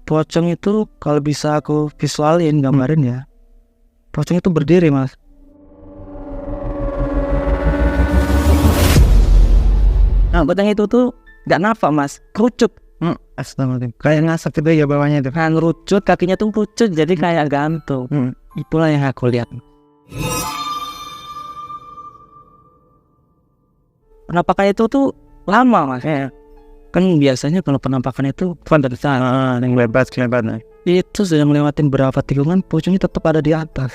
pocong itu kalau bisa aku visualin gambarin ya, pocong itu berdiri mas. Nah pocong itu tuh nggak napak mas, kerucut. Astagfirullahaladzim, kayak ngasap itu ya bawahnya itu. Nah ngerucut, kakinya tuh kerucut jadi kayak gantung. Itulah yang aku lihat. Penampakan itu tuh lama mas. Kan biasanya kalau penampakan itu yang bebas kelihatan. itu sudah ngelewatin berapa tikungan, pocongnya tetap ada di atas.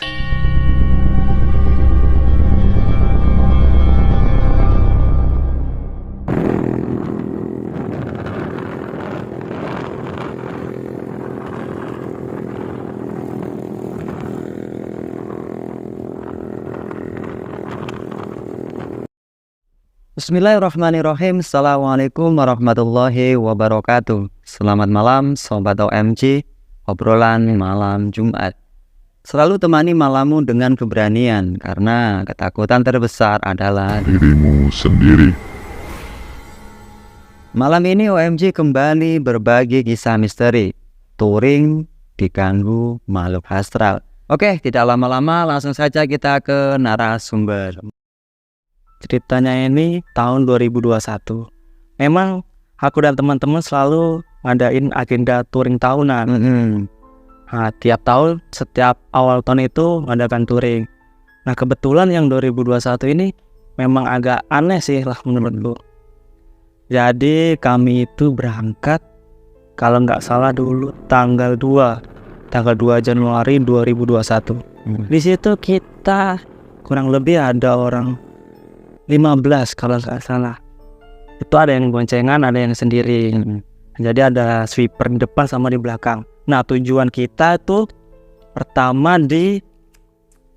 Bismillahirrahmanirrahim. Assalamualaikum warahmatullahi wabarakatuh. Selamat malam Sobat OMG, obrolan malam Jumat. Selalu temani malammu dengan keberanian, karena ketakutan terbesar adalah dirimu sendiri. Malam ini OMG kembali berbagi kisah misteri. Touring diganggu makhluk astral. Oke, tidak lama-lama langsung saja kita ke narasumber. Ceritanya ini tahun 2021. Memang aku dan teman-teman selalu ngadain agenda touring tahunan. Nah, tiap tahun, setiap awal tahun itu ngadakan touring. Nah, kebetulan yang 2021 ini memang agak aneh sih lah menurutku. Jadi kami itu berangkat, kalau nggak salah dulu tanggal 2 Januari 2021. Di situ kita kurang lebih ada orang 15 kalau nggak salah. Itu ada yang boncengan, ada yang sendiri. Jadi ada sweeper di depan sama di belakang. Nah tujuan kita itu pertama di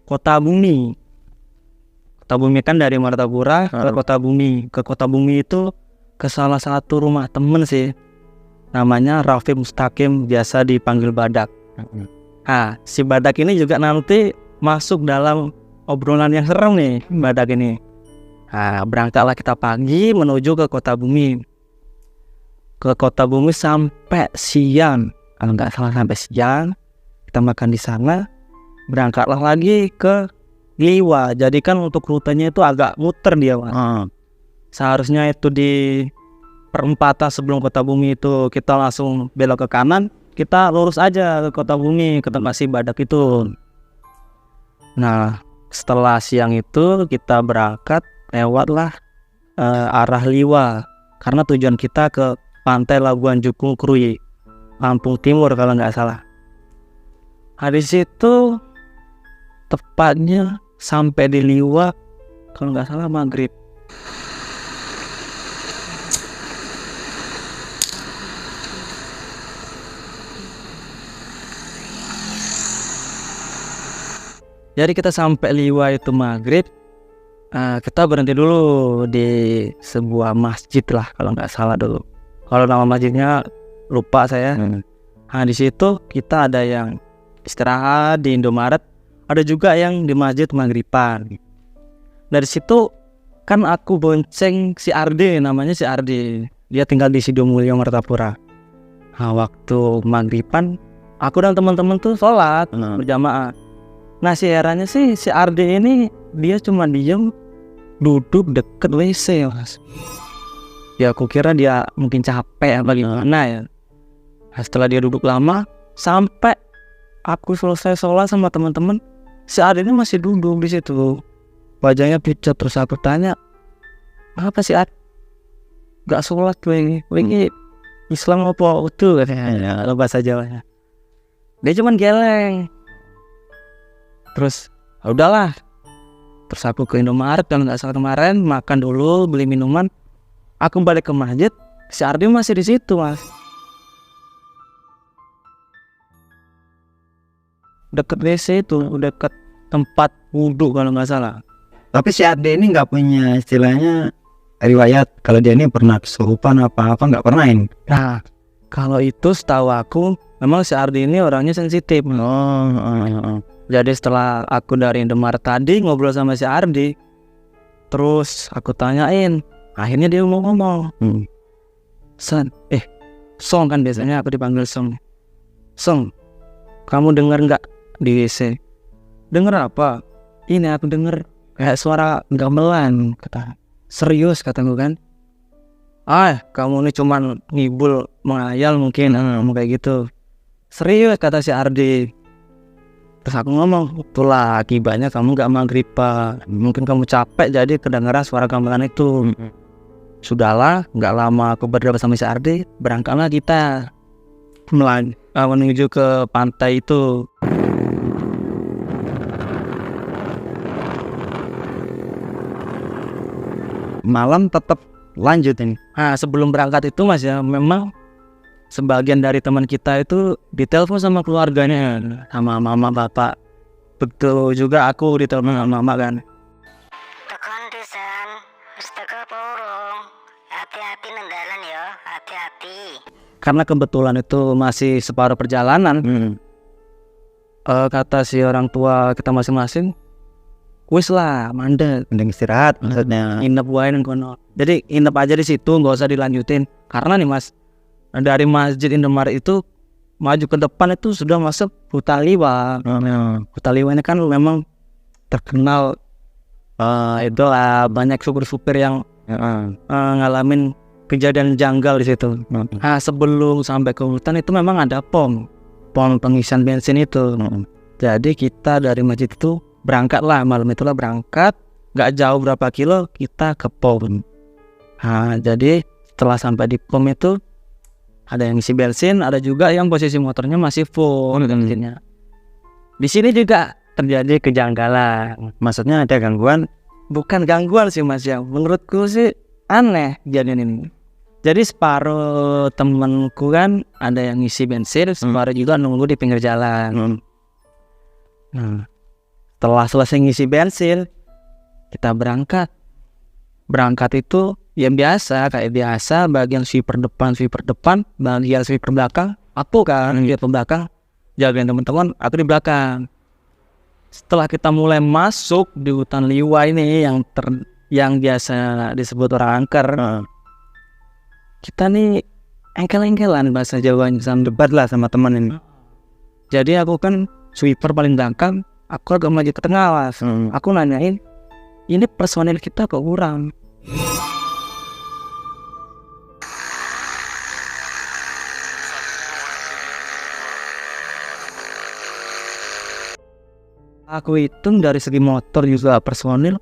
Kota Bumi. Kota Bumi kan dari Martapura ke Kota Bumi. Ke Kota Bumi itu ke salah satu rumah temen sih. Namanya Raffi Mustaqim, biasa dipanggil Badak. Nah si Badak ini juga nanti masuk dalam obrolan yang serem nih, Badak ini. Nah, berangkatlah kita pagi menuju ke Kota Bumi. Ke Kota Bumi sampai siang. Kalau nggak salah sampai siang. Kita makan di sana. Berangkatlah lagi ke Liwa. Jadi kan untuk rutenya itu agak muter dia, Mas. Seharusnya itu di perempatan sebelum Kota Bumi itu kita langsung belok ke kanan. Kita lurus aja ke Kota Bumi, ke tempat si Badak itu. Nah, setelah siang itu kita berangkat lewatlah arah Liwa, karena tujuan kita ke Pantai Labuan Jukung Krui, Lampung Timur kalau nggak salah. Di situ tepatnya sampai di Liwa kalau nggak salah maghrib. Jadi kita sampai Liwa itu maghrib. Kita berhenti dulu di sebuah masjid lah kalau nggak salah dulu. Kalau nama masjidnya lupa saya. Nah di situ kita ada yang istirahat di Indomaret, ada juga yang di masjid maghriban. Dari situ kan aku bonceng si Ardi, namanya si Ardi. Dia tinggal di Sidomulyo Martapura. Nah waktu maghriban aku dan teman-teman tuh sholat berjamaah. Nah si herannya sih si Ardi ini dia cuma diem duduk deket WC mas. Ya aku kira dia mungkin capek apa gimana ya. Nah, setelah dia duduk lama sampai aku selesai sholat sama teman-teman, si Ardi ini masih duduk di situ. Wajahnya pucat. Terus aku tanya, apa sih Ardi? Gak sholat gue ini Islam apa utuh katanya. Kalau bahasa Jawanya. Dia cuman geleng. Terus udahlah. Terus aku ke Indomaret kalau nggak salah kemarin, makan dulu, beli minuman. Aku balik ke masjid, si Ardi masih di situ mas. Deket WC itu, deket tempat wudhu kalau nggak salah. Tapi si Ardi ini nggak punya istilahnya riwayat kalau dia ini pernah kesurupan apa-apa, nggak pernah ini. Nah kalau itu setahu aku memang si Ardi ini orangnya sensitif. Jadi setelah aku dari Indomaret tadi ngobrol sama si Ardi, terus aku tanyain, akhirnya dia mau ngomong, Song kan biasanya aku dipanggil Song. Seng, kamu denger nggak di WC? Denger apa? Ini aku denger kayak suara gamelan, kata. Serius, kataku kan. Kamu ini cuman ngibul, menghayal mungkin, kamu kayak gitu. Serius, kata si Ardi. Terus aku ngomong, itulah akibatnya kamu gak maghrib Pak. Mungkin kamu capek jadi kedengaran suara gamelan itu. Sudahlah, gak lama aku berdua sama si Ardi, berangkatlah kita menuju ke pantai itu. Malam tetap lanjut ini. Nah, sebelum berangkat itu Mas ya, memang sebagian dari teman kita itu ditelepon sama keluarganya, sama mama bapak. Betul juga aku ditelepon sama mama kan. Tekan desan, astaga porong. Hati-hati nendalan ya, hati-hati. Karena kebetulan itu masih separuh perjalanan. Kata si orang tua kita masing-masing, wis lah mandek, Mending istirahat maksudnya. nginep wae nang kono. Jadi nginep aja di situ, nggak usah dilanjutin. Karena nih Mas, dari Masjid Indomaret itu maju ke depan itu sudah masuk Huta Liwa. Huta Liwa ini kan memang terkenal itulah banyak supir-supir yang ngalamin kejadian janggal di situ. Nah, sebelum sampai ke hutan itu memang ada pom pengisian bensin itu. Jadi kita dari masjid itu berangkatlah, malam itulah berangkat, nggak jauh berapa kilo kita ke pom. Nah, jadi setelah sampai di pom itu ada yang isi bensin, ada juga yang posisi motornya masih full bensinnya. Di sini juga terjadi kejanggalan. Maksudnya ada gangguan? Bukan gangguan sih Mas ya, menurutku sih aneh kejadian ini. Jadi separuh temanku kan ada yang isi bensin, separuh juga nunggu di pinggir jalan. Nah, setelah selesai ngisi bensin, kita berangkat. Berangkat itu ya biasa, kayak biasa, bagian sweeper depan, bagian sweeper belakang, aku kan di belakang, jagain teman-teman, aku di belakang. Setelah kita mulai masuk di hutan liwa ini yang biasa disebut orang angker, kita nih engkel-engkelan bahasa Jawanya, sama Debat lah sama teman ini. Jadi aku kan sweeper paling belakang, aku agak maju ke tengah Mas. Aku nanyain, ini personil kita kok kurang? Aku hitung dari segi motor juga personil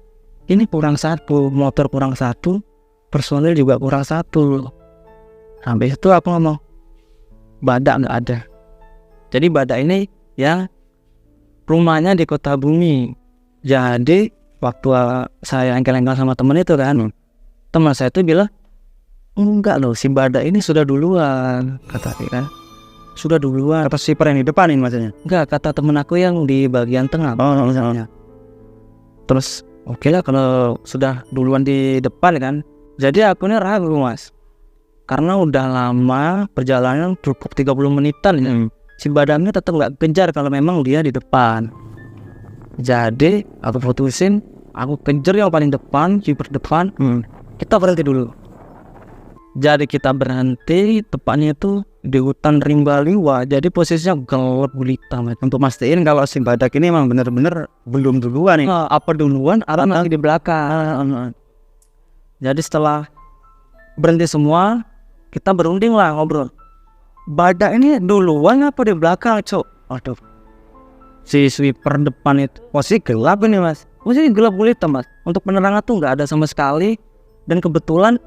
ini kurang satu, motor kurang satu, personil juga kurang satu. Sampai itu aku ngomong, badak nggak ada. Jadi badak ini ya rumahnya di Kota Bumi. Jadi waktu saya engkel-engkel sama temen itu kan, teman saya itu bilang, enggak loh, si badak ini sudah duluan, kata dia kan. Sudah duluan. Kata sweeper yang di depan ini maksudnya? Enggak, kata temen aku yang di bagian tengah. Terus oke lah kalau sudah duluan di depan kan. Jadi aku ini ragu Mas, karena udah lama perjalanan cukup 30 menitan ya. Si badangnya tetap gak kejar kalau memang dia di depan. Jadi aku putusin, aku kejar yang paling depan, sweeper depan. Kita berhenti dulu. Jadi kita berhenti, tepatnya itu di hutan rimba liwa. Jadi posisinya gelap gulita Mas. Untuk mastiin kalau si badak ini emang bener-bener belum duluan nih. Apa duluan atau lagi di belakang. Jadi setelah berhenti semua, kita berunding lah ngobrol. Badak ini duluan apa di belakang Cok? Aduh, si sweeper depan itu posisi gelap ini Mas. Posisi gelap gulita Mas. Untuk penerangan tuh gak ada sama sekali. Dan kebetulan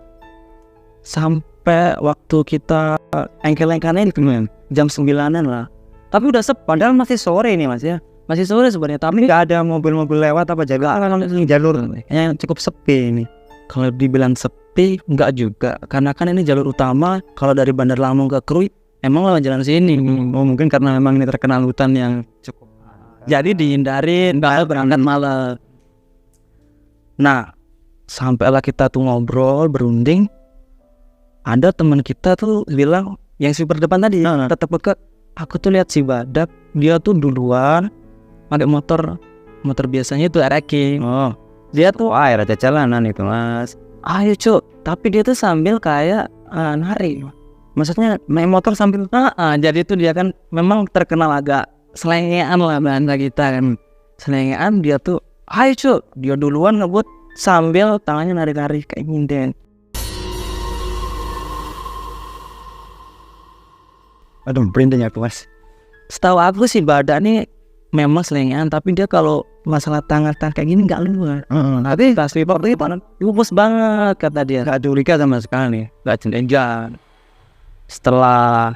sampai waktu kita engkel-engkelnya ini jam 9-an lah. Tapi udah padahal masih sore ini Mas ya. Masih sore sebenarnya, tapi Gak ada mobil-mobil lewat apa jalur yang cukup sepi ini. Kalau dibilang sepi enggak juga, karena kan ini jalur utama. Kalau dari Bandar Lampung ke Krui emang lewat jalan sini. Mungkin karena memang ini terkenal hutan yang cukup. Jadi dihindarin, enggak berangkat malam. Nah, sampailah kita tuh ngobrol berunding. Ada teman kita tuh bilang yang sweeper depan tadi tetap dekat. Aku tuh lihat si badak, dia tuh duluan pakai motor biasanya itu RX. Dia tuh air ada jalanan itu Mas. ayo Cuk, tapi dia tuh sambil kayak nari. Maksudnya naik motor sambil Jadi itu dia kan memang terkenal agak selengean lah bahasa kita kan. Selengean dia tuh, ayo cuk, dia duluan ngebut sambil tangannya narik-narik kayak nyinden. aduh merinding aku mas. Setahu aku sih Badak nih memang selengean, tapi dia kalau masalah tangan kayak gini nggak luar. Tapi Taswi waktu itu lupus banget kata dia. gak curiga sama sekali. Nggak jenengan. Setelah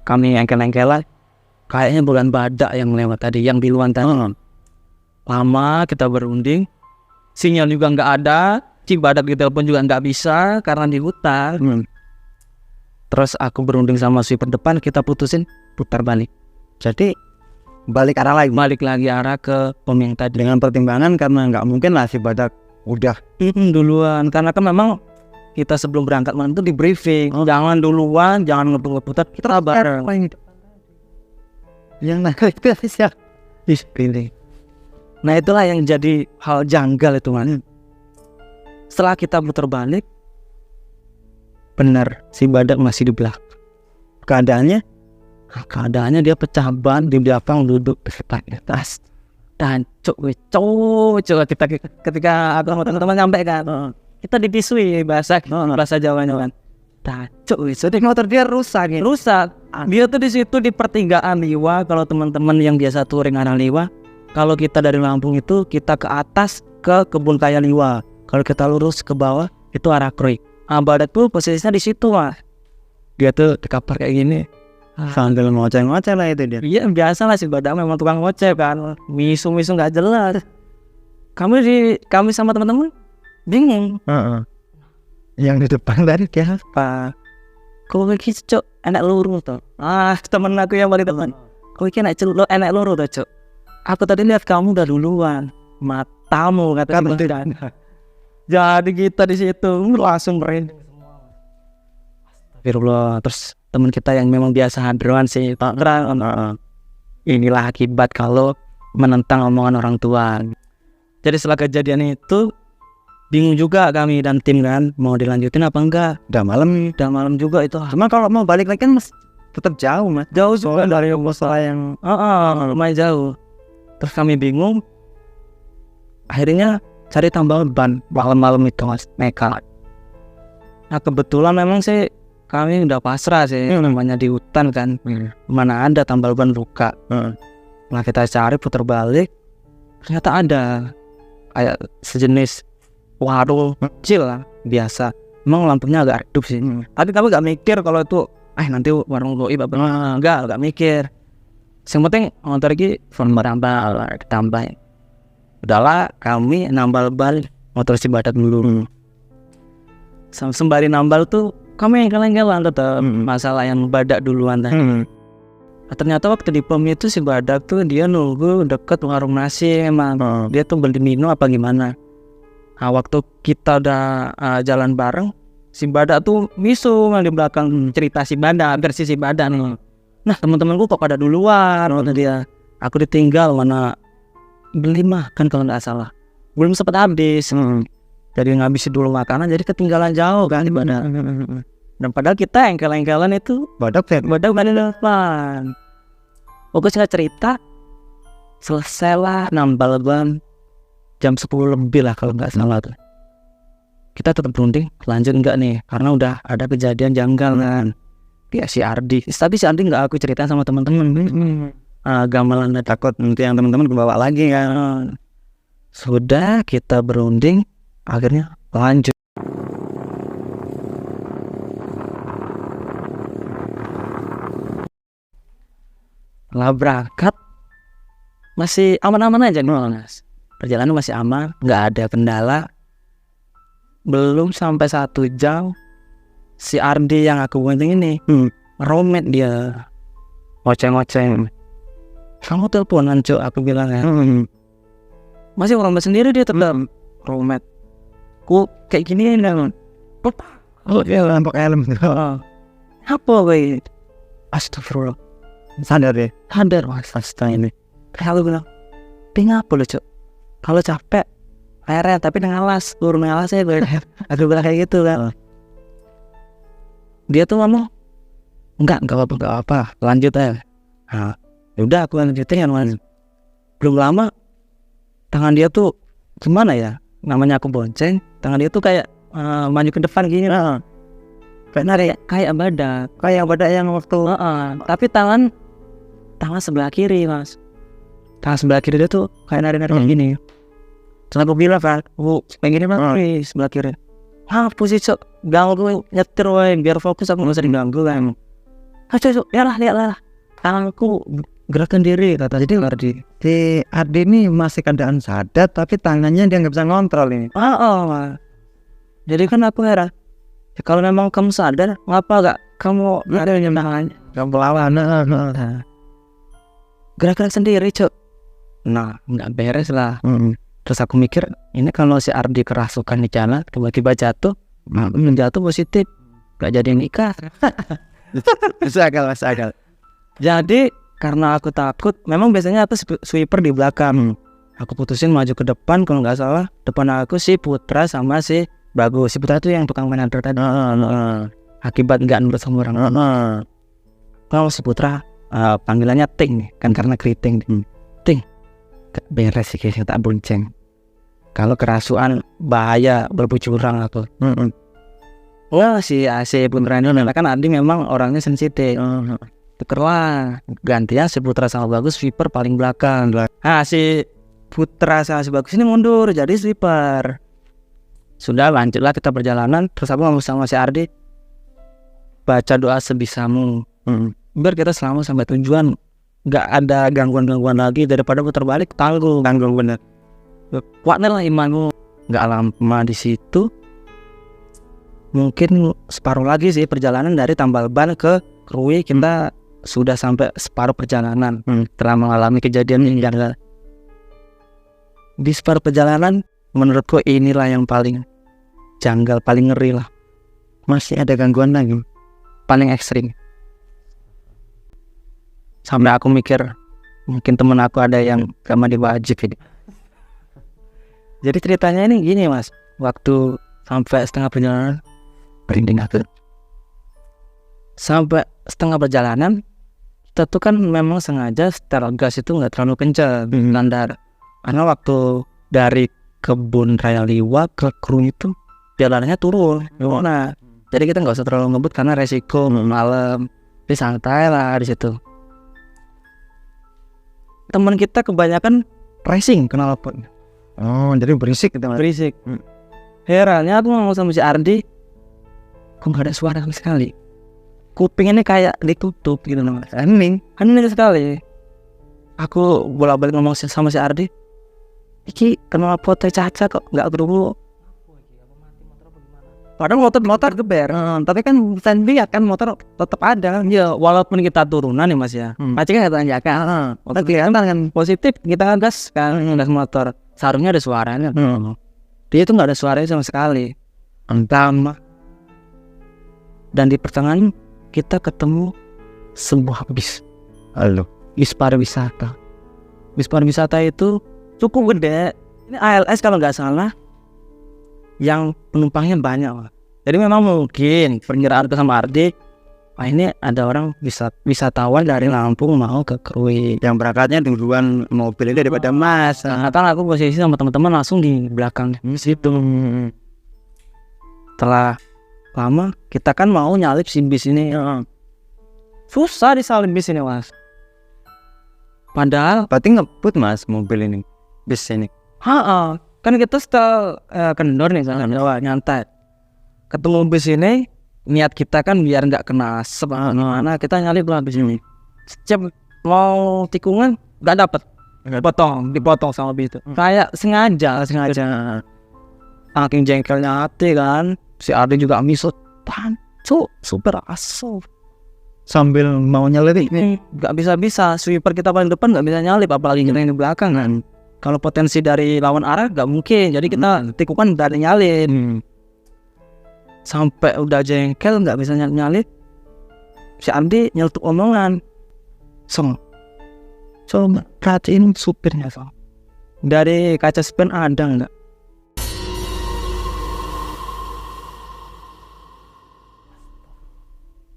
kami engkel-engkelan, kayaknya bukan Badak yang lewat tadi, yang duluan tadi. Lama kita berunding, sinyal juga nggak ada, Badak ditelepon juga nggak bisa karena di hutan. Terus aku berunding sama sweeper depan, kita putusin putar balik. Jadi balik arah lagi Balik lagi arah ke pom yang tadi. dengan pertimbangan karena nggak mungkin lah si Badak udah Duluan, karena kan memang kita sebelum berangkat malam itu di briefing, jangan duluan, jangan ngebut-ngebutan, kita sabar. yang nakal itu siapa? Pilih. Nah itulah yang jadi hal janggal itu man. Setelah kita putar balik, benar si Badak masih di belakang. Keadaannya dia pecah ban di belakang, duduk di atas. Dan ketika aku sama teman-teman nyampe kan, kita dipisui bahasa Jawanya kan. Jadi motor dia rusak. Dia tuh di situ di pertigaan Liwa. Kalau teman-teman yang biasa touring arah Liwa, kalau kita dari Lampung itu kita ke atas ke kebun kaya Liwa. Kalau kita lurus ke bawah itu arah Krui. Badak tuh posisinya di situ mas. Dia tuh dekapar kayak gini. Sambil ngoceh-ngoceh lah itu dia. Iya biasa lah si Badak memang tukang ngoceh kan. Misu nggak jelas. Kami sama teman-teman bingung. Yang di depan tadi dia Pak, kau kayak gitu cok, enak luru tuh. Temen aku yang paling teman. Kau kayak enak luru tuh cok. Aku tadi lihat kamu udah duluan. Matamu kata teman. Jadi kita di situ langsung merinding semua. Astagfirullah. Terus teman kita yang memang biasa hadroan sih, terang. Inilah akibat kalau menentang omongan orang tua. Jadi setelah kejadian itu bingung juga kami dan tim kan, mau dilanjutin apa enggak. udah malam juga itu. cuma kalau mau balik lagi kan tetap jauh mas, Jauh juga dari masalah yang lumayan jauh. Terus kami bingung, akhirnya cari tambal ban malam-malam itu mas, nekat. Nah kebetulan memang sih kami udah pasrah sih, namanya di hutan kan, mana ada tambal ban buka. Nah kita cari putar balik, ternyata ada kayak sejenis warung kecil lah, biasa. Emang lampunya agak redup sih. Tapi kami gak mikir kalau itu nanti warung goib apa. Gak mikir. Yang penting motor ini nambah ditambahin. Udahlah kami nambal ban motor si Badak dulu. Sembari nambal tuh kami engkel-engkelan tetap masalah yang Badak duluan tadi. Ternyata waktu di pom itu si Badak tuh dia nunggu deket warung nasi emang. Dia tuh beli minum apa gimana. Nah, waktu kita udah jalan bareng, si Badak tuh misu di belakang cerita si Badak, versi si Badak nih. Nah teman-temanku kok pada duluan, kata dia. Aku ditinggal mana beli makan kalau nggak salah. Belum sempat habis. Jadi ngabisin dulu makanan, jadi ketinggalan jauh kan di Badak. Dan padahal kita engkel-engkelan itu Badak di depan. Oke saya cerita, selesailah nambal ban. Jam 10 lebih lah kalau nggak salah tuh. Kita tetap berunding, lanjut enggak nih, karena udah ada kejadian janggal kan. Kayak si Ardi, tapi si Ardi nggak aku ceritain sama teman-teman. Gamelan takut nanti yang teman-teman kebawa lagi kan. Sudah kita berunding, akhirnya lanjut. Lah berangkat masih aman-aman aja nih mas. Perjalanan masih aman, nggak ada kendala. Belum sampai 1 jam, si Ardi yang aku gunting ini romet dia, ngoceh-ngoceh. Kamu teleponan cok, aku bilang ya. Masih romet sendiri dia tetap romet. Ku kayak gini kan. ya lampak helm Apa kayak? Astagfirullah. sadar Mas, astaga ini. Kayak aku bilang, ngapa lo cok? Kalau capek leret tapi ngalas, turun ngalas ya gue. Aku bilang kayak gitu kan. Dia tuh ngomong Enggak apa-apa, lanjut aja. Nah, udah aku lanjutin Mas. Belum lama tangan dia tuh gimana ya? Namanya aku bonceng, tangan dia tuh kayak maju ke depan gini. Kayak narik kayak badak yang waktu. Tapi tangan sebelah kiri Mas. Tangan sebelah kiri dia tuh kayak narik gini. Terus aku bilang kan, pengen ini sebelah kiri. Hapus sih cok, ganggu nyetir woy, biar fokus aku nggak usah diganggu kan. Cok, lihatlah, tanganku gerakan diri kata. Jadi Si Ardi ini masih keadaan sadar tapi tangannya dia nggak bisa ngontrol ini. Jadi kan aku heran. Ya, kalau memang kamu sadar, ngapa gak kamu ada yang tangannya? Kamu lawan. Gerak-gerak sendiri cok. Nah, nggak beres lah. Terus aku mikir, ini kalau si Ardi kerasukan di jalan, tiba-tiba jatuh, jatuh positif, gak jadi nikah. Masuk akal. Jadi karena aku takut, memang biasanya aku sweeper di belakang. Aku putusin maju ke depan, kalau nggak salah depan aku si Putra sama si Bagus. Si Putra itu yang tukang manajer tadi. Akibat nggak nurut sama orang. Kalau si Putra panggilannya Ting nih, kan karena keriting. Ting, gak beres sih kayaknya tak bonceng. Kalau kerasukan bahaya berbucurang aku. Wah si Putra ini kan Adi memang orangnya sensitif. Tukerlah, gantian si Putra sama Bagus sweeper paling belakang. Nah si Putra sama si Bagus ini mundur jadi sweeper. Sudah lanjutlah kita perjalanan. Terus aku ngomong sama si Ardi, baca doa sebisamu, biar kita selamat sampai tujuan, gak ada gangguan-gangguan lagi. Daripada putar balik tanggung bener. Kuatnya lah imanmu. Gak lama di situ, mungkin separuh lagi sih perjalanan dari Tambal Ban ke Krui. Kita sudah sampai separuh perjalanan. Telah mengalami kejadian yang janggal. Di separuh perjalanan, menurutku inilah yang paling janggal, paling ngeri lah. Masih ada gangguan lagi. Paling ekstrim. Sampai aku mikir, mungkin temen aku ada yang gak mandi wajib ini. Jadi ceritanya ini gini Mas, waktu sampai setengah perjalanan, merinding aku. Sampai setengah perjalanan, kita tuh kan memang sengaja setel gas itu gak terlalu kencang, landar. Karena waktu dari kebun raya Liwa ke Krui itu jalannya turun. Nah, jadi kita nggak usah terlalu ngebut karena resiko malam. Jadi santai lah di situ. Teman kita kebanyakan racing knalpot. Jadi berisik gitu Mas. Berisik. Herannya aku ngomong sama si Ardi, kok nggak ada suara sama sekali. Kuping ini kayak ditutup gitu Mas. Hening sekali. Aku bolak-balik ngomong sama si Ardi, iki knalpotnya caca kok nggak dulu. Padahal motor geber, tapi kan lihat kan motor tetap ada. Ya walaupun kita turunan nih Mas ya, pasti kan kita tanjakan. Motor kelihatan kan positif, kita gas kan gas motor. Seharusnya ada suaranya. Dia itu nggak ada suaranya sama sekali. Entah. Dan di pertengahan kita ketemu sebuah bis. Bis pariwisata. Bis pariwisata itu cukup gede. Ini ALS kalau nggak salah. Yang penumpangnya banyak lah. Jadi memang mungkin perkiraan ke sama Ardi, ini ada orang wisatawan dari Lampung mau ke Krui, yang berangkatnya duluan mobil ini daripada Mas. Atau aku posisi sama teman-teman langsung di belakang situ. Setelah lama kita kan mau nyalip si bis ini. Susah disalip bis ini Mas. Padahal berarti ngebut Mas mobil ini, bis ini. Kan kita setel kendor nih sana nyantai. Ketemu bis ini, niat kita kan biar nggak kena asap mana kita nyalip lah bis ini. Setiap mau tikungan nggak dapet, dipotong sama bis itu. Kayak sengaja. Saking jengkelnya hati kan, si Ardi juga misut, pancu super asal. Sambil mau nyalip ini nggak bisa. Sweeper kita paling depan nggak bisa nyalip, apalagi kita yang di belakang kan. Kalau potensi dari lawan arah gak mungkin, jadi kita tikungan gak ada nyalin. Sampai udah jengkel gak bisa nyalip, si Ardi nyeletuk omongan, Song, coba perhatiin supirnya Song, dari kaca spion ada gak?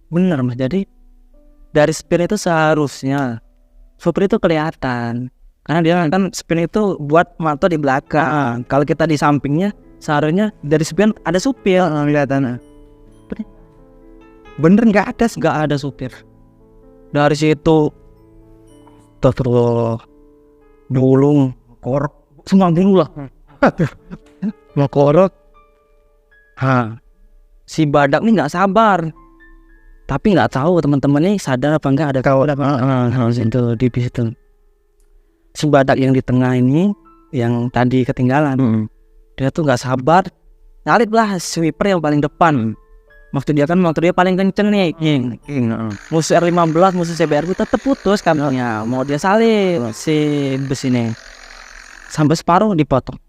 Bener Mas, jadi dari spin itu seharusnya supir itu kelihatan, karena dia kan spin itu buat mata di belakang. Kalau kita di sampingnya, seharusnya dari spin ada supir kelihatan. Bener nggak ada supir. Dari situ terus dulu korok semua dulu lah. Mau korok. Si badak ini nggak sabar. Tapi nggak tahu teman-teman ini sadar apa enggak ada kau itu di bis itu. Si badak yang di tengah ini yang tadi ketinggalan. Dia tuh nggak sabar. Nyalip lah sweeper yang paling depan. Waktu dia paling kenceng nih. Musuh R15, musuh CBR tetap putus kameranya. Mau dia salib si bus ini. Sampai separuh dipotong.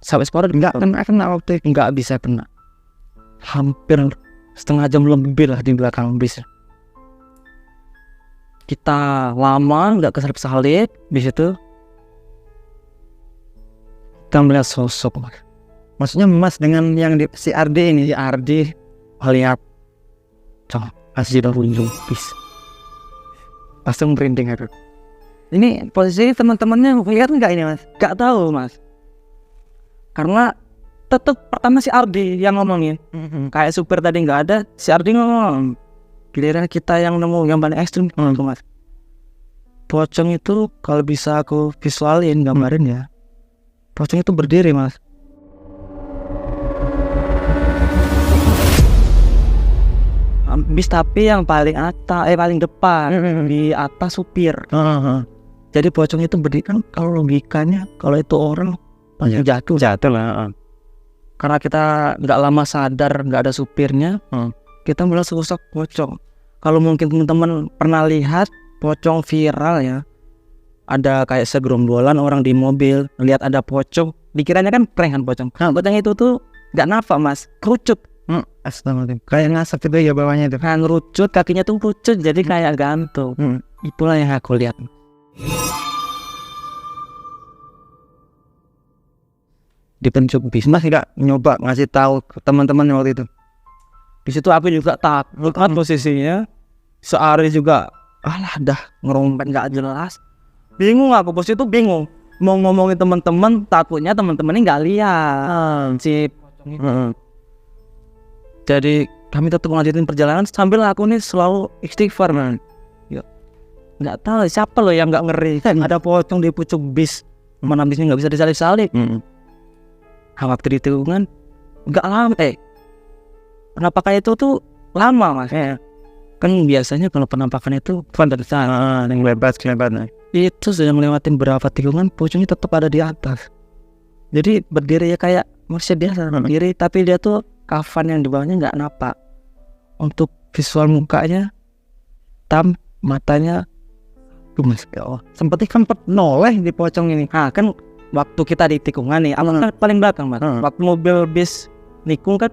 Sampai separuh enggak kena waktu itu. Enggak bisa kena. Hampir setengah jam lebih lah di belakang bis. Kita lama nggak kesalip-salip bis itu. Kita melihat sosok. Maksudnya Mas dengan yang di si Ardi ini, Si Ardi lihat masih di ujung bis. Langsung merinding aku. ini posisi teman-temannya lihat nggak ini Mas? Gak tahu Mas. Karena tetap pertama si Ardi yang ngomongin. Kayak supir tadi nggak ada, si Ardi ngomong. Giliran kita yang nemu yang paling ekstrim tuh Mas. Pocong itu kalau bisa aku visualin gambarin ya. Pocong itu berdiri Mas. Bis tapi yang paling atas, paling depan di atas supir. Jadi pocong itu berdiri kan, kalau logikanya kalau itu orang pasti jatuh lah. Karena kita nggak lama sadar nggak ada supirnya, kita melihat sosok pocong. Kalau mungkin teman-teman pernah lihat pocong viral ya, ada kayak segerombolan orang di mobil lihat ada pocong, dikiranya kan prank kan pocong. Nah pocong itu tuh nggak napak Mas, kerucut. Astagfirullahaladzim. Kayak ngasap itu ya bawahnya itu. Kan ngerucut, kakinya tuh kerucut jadi kayak gantung. Itulah yang aku lihat. Di pencup bis Mas tidak nyoba ngasih tahu ke teman-teman waktu itu? Di situ aku juga takut kan posisinya. Seari juga dah ngerompet nggak jelas. Bingung aku, posisi itu bingung. Mau ngomongin teman-teman, takutnya teman-temannya nggak lihat si pocong itu. Jadi kami tetap melanjutin perjalanan sambil aku nih selalu istighfar man. Ya, nggak tahu siapa loh yang nggak ngeri. Ada pocong di pucuk bis, mana bisnya nggak bisa disalip-salip. Waktu di tikungan nggak lama. Penampakan itu tuh lama Mas. Kan biasanya kalau penampakan itu yang bebas kelihatan. Itu sudah ngelewatin berapa tikungan, pocongnya tetap ada di atas. Jadi berdiri ya kayak manusia biasa berdiri, tapi dia tuh kafan yang di bawahnya nggak napak. Untuk visual mukanya hitam, matanya Mas, ya Allah. Sempat noleh di pocong ini. Kan waktu kita di tikungan nih, aku kan paling belakang Mas. Waktu mobil bis nikung kan,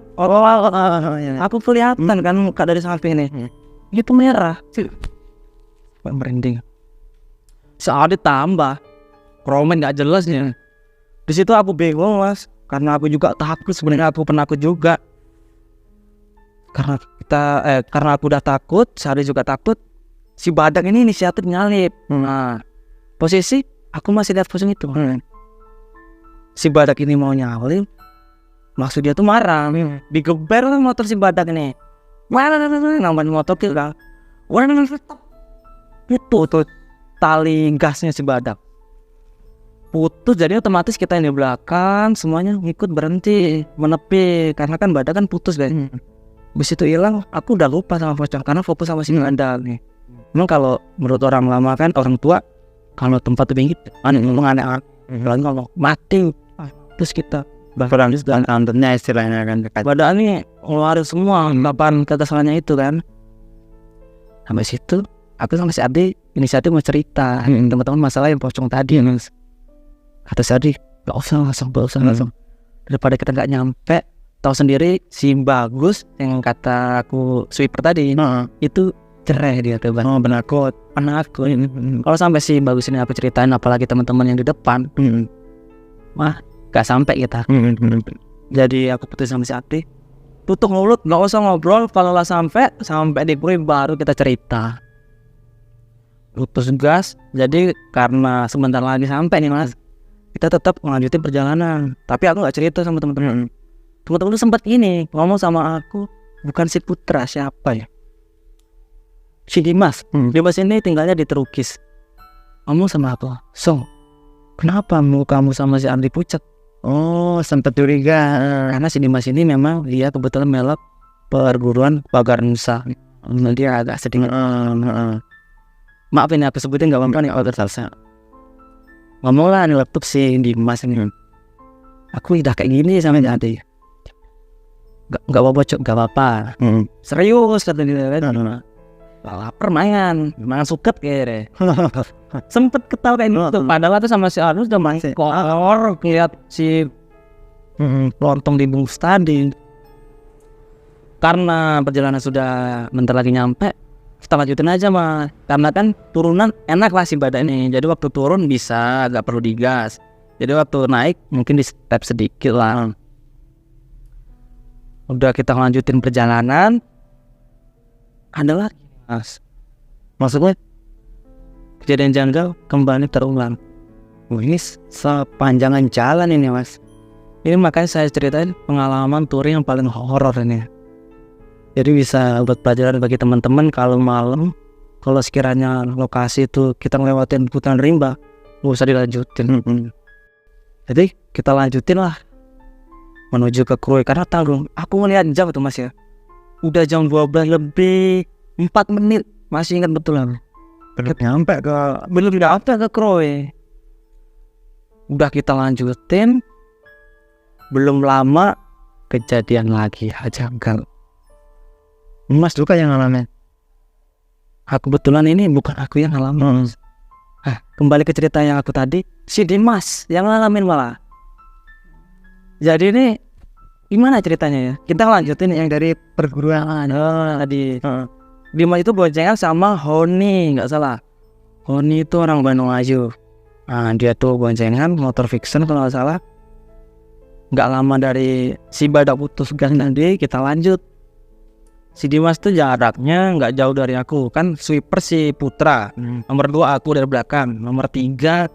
aku kelihatan kan muka dari samping ini. Itu merah. Merinding. Saat ditambah kromen nggak jelasnya. Di situ aku bingung Mas. Karena aku juga takut, sebenarnya aku penakut juga. Karena aku udah takut, Sari juga takut. Si badak ini inisiatif nyalip. Nah, posisi aku masih lihat pocong itu. Si badak ini mau nyalip, maksud dia tuh marah. Digeber kan motor si badak ini. Namanya motor kita. Putus tali gasnya si badak. Putus, jadi otomatis kita yang di belakang semuanya ngikut berhenti menepi karena kan badan kan putus kan. Bis itu hilang, aku udah lupa sama pocong karena fokus sama si badak nih. Memang kalau menurut orang lama kan, orang tua kalau tempat itu gitu ngomong aneh-aneh, ngomong mati. Terus kita bahkan dan antennya istilahnya kan dekat. Badan ini ngeluarin semua papan kekesalannya itu kan. Sampai situ aku sama si Adi inisiatif mau cerita teman-teman masalah yang pocong tadi Mas. Kata si Adi, gak usah langsung. Daripada kita gak nyampe, tahu sendiri si Bagus yang kata aku sweeper tadi, itu cerai dia tuh Bang. Penakut. Kalau sampai si Bagus ini aku ceritain, apalagi teman-teman yang di depan, gak sampai kita. Jadi aku putus sama si Adi, tutup mulut, gak usah ngobrol. Kalau lah sampai di Puri baru kita cerita. putus gas. Jadi karena sebentar lagi sampai nih mas, kita tetap melanjutin perjalanan. Tapi aku nggak cerita sama teman-teman. Teman-teman tuh sempat ini ngomong sama aku, bukan si Putra, siapa ya? Si Dimas. Dimas ini tinggalnya di Terukis. Ngomong sama aku, Song, kenapa kamu sama si Andri pucat? Oh, sempat curiga. Karena si Dimas ini memang dia kebetulan melok perguruan Pagar Nusa. Dia agak sedikit maaf ini aku sebutin gak apa-apa nih kalau tersalsa. Ngomong lah nih laptop si Dimas ini, aku udah kayak gini sama jadi gak apa-apa cok, gak apa-apa. Serius kata dia kan. Lapar main suket kayaknya. Sempet ketawa kayak gitu. Padahal tuh sama si Arnus udah main kolor, lihat si lontong dibungkus tadi. Karena perjalanan sudah bentar lagi nyampe, kita lanjutin aja mas. Karena kan turunan enak lah si badan ini. Jadi waktu turun bisa, gak perlu digas. Jadi waktu naik mungkin di step sedikit lah. Udah kita lanjutin perjalanan, adalah mas, maksudnya kejadian janggal kembali terulang. Ini sepanjangan jalan ini mas. Ini makanya saya ceritain pengalaman touring yang paling horor ini. Jadi bisa buat pelajaran bagi teman-teman kalau malam, kalau sekiranya lokasi itu kita ngelewatin hutan rimba, gak usah dilanjutin. Jadi kita lanjutin lah menuju ke Krui karena tanggung. Aku ngeliat jam itu mas ya, udah jam 12 lebih 4 menit, masih ingat betul lah. Belum nyampe ke Krui. Udah kita lanjutin, belum lama kejadian lagi janggal. Mas juga yang ngalamin. Aku kebetulan ini bukan aku yang ngalamin. Kembali ke cerita yang aku tadi, si Dimas yang ngalamin malah. Jadi ini gimana ceritanya ya? Kita lanjutin yang dari perguruan tadi. Dimas itu boncengan sama Honi, nggak salah. Honi itu orang Bandung Ayu. Nah, dia tuh boncengan motor fiction kalau nggak salah. Nggak lama dari si badak putus gas tadi, kita lanjut. Si Dimas tuh jaraknya nggak jauh dari aku, kan sweeper si Putra. Nomor 2 aku dari belakang, nomor 3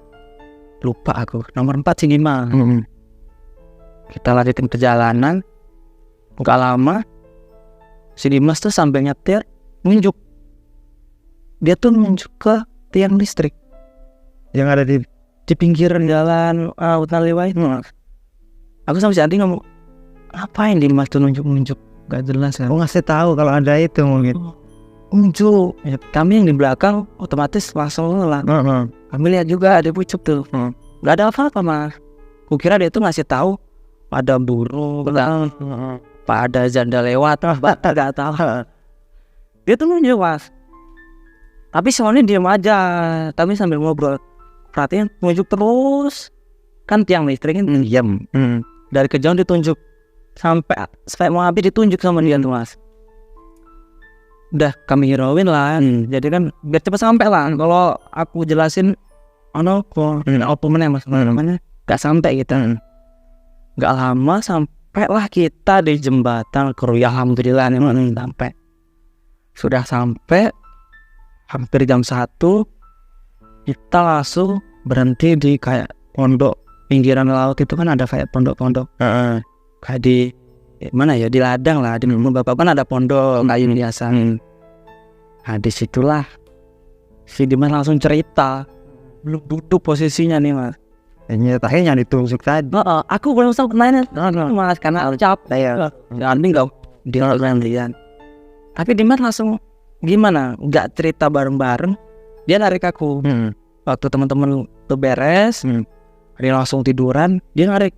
lupa aku, nomor 4 si Dimas. Kita lanjutin perjalanan, nggak lama si Dimas tuh sambil nyetir nunjuk. Dia tuh nunjuk ke tiang listrik yang ada di pinggiran jalan hutan lewai. Aku sama si Andi ngomong, ngapain Dimas tuh nunjuk-nunjuk? Gak jelas kan. Ngasih tahu kalau ada itu mungkin. Unjuk. Ya, kami yang di belakang otomatis langsung lah. Kami lihat juga ada pucuk tuh. Gak ada apa-apa mas. Kukira dia tuh ngasih tahu ada burung, ada janda lewat, gak tahu. Dia tuh nunjuk mas. Tapi soalnya diam aja. Kami sambil ngobrol, perhatiin nunjuk terus. Kan tiang listrik kan diam. Dari kejauhan ditunjuk. Sampai mau habis ditunjuk sama dia tuh mas. Udah kami hirauin lah. Jadi kan biar cepat sampai lah. Kalau aku jelasin apa mas namanya gak sampai kita. Gak lama sampai lah kita di jembatan Krui. Alhamdulillah nih sampai. Sudah sampai hampir jam 1, kita langsung berhenti di kayak pondok pinggiran laut itu kan ada kayak pondok-pondok. Kayak di mana ya, di ladang lah, di rumah bapak kan ada pondok kayu biasa. Nah disitulah si Dimas langsung cerita, belum duduk posisinya nih mas. Nyatanya ditunjuk tadi. Aku belum sempat nanya mas karena capek ya. Nanti nggak dia gantian. Tapi Dimas langsung gimana? Nggak cerita bareng-bareng. Dia narik aku. Waktu teman-teman tuh beres, dia langsung tiduran. Dia narik.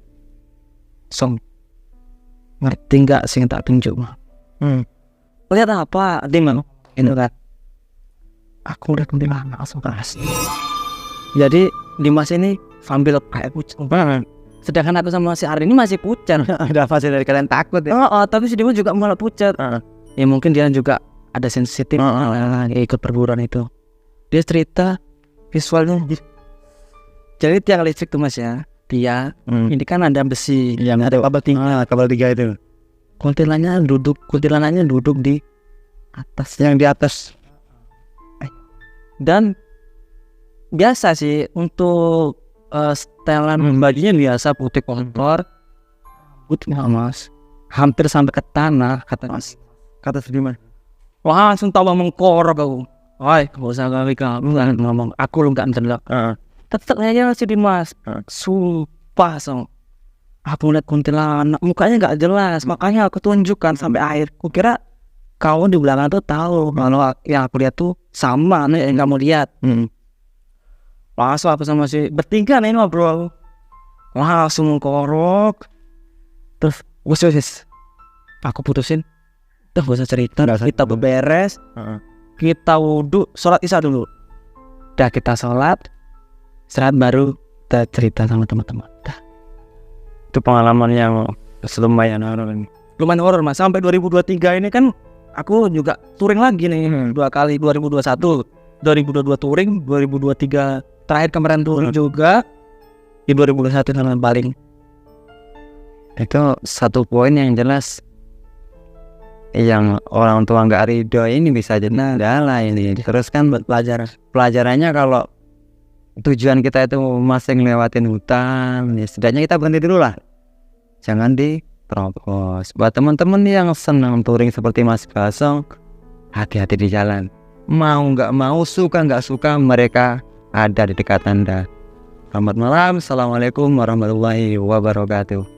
Song, ngerti nggak sih yang tak tunjuk mah? Lihat apa? Dimas itu kan. Aku udah kuntilanak langsung keras. Jadi Dimas ini sambil kayak pucat banget. Sedangkan aku sama si Ardi ini masih pucat. Ada fase dari kalian takut ya? Tapi si Dimas juga malah pucat. Ya mungkin dia juga ada sensitif ikut perburuan itu. Dia cerita visualnya. Jadi tiang listrik tuh mas ya. Dia ini kan ada besi yang ada kabel 3 itu. Kuntilananya duduk di atas. Yang di atas. Dan biasa sih untuk setelan bajunya biasa putih kotor, putih mas, hampir sampai ke tanah kata mas. Kata Sudirman. Wah langsung tahu mengkorok aku. Woi, gak usah kali kamu ngomong. Aku lu gak mendelak. Tetep aja masih di mas. Sumpah song. Aku lihat kuntilanak, mukanya gak jelas. Makanya aku tunjukkan sampai akhir. Kukira kau di belakang tuh tahu kalau yang aku lihat tuh sama nih yang kamu lihat. Langsung aku sama si bertiga nih ngobrol. Langsung mengkorok. Terus wes. Aku putusin. Udah gak usah cerita. Kita beberes. Kita wudhu, sholat isya dulu. Udah kita sholat, istirahat baru kita cerita sama teman-teman. Dah. Itu pengalaman yang lumayan horor mas. Sampai 2023 ini kan aku juga touring lagi nih 2 kali, 2021 2022 touring, 2023 terakhir kemarin touring juga, di 2021 sama paling. Itu satu poin yang jelas, yang orang tua nggak ridho ini bisa jadi kendala ini. Terus kan pelajarannya kalau tujuan kita itu masih ngelewatin hutan, ya setidaknya kita berhenti dulu lah, jangan diterobos. Buat teman-teman yang senang touring seperti Mas Basong, hati-hati di jalan. Mau nggak mau, suka nggak suka, mereka ada di dekat Anda. Selamat malam, assalamualaikum warahmatullahi wabarakatuh.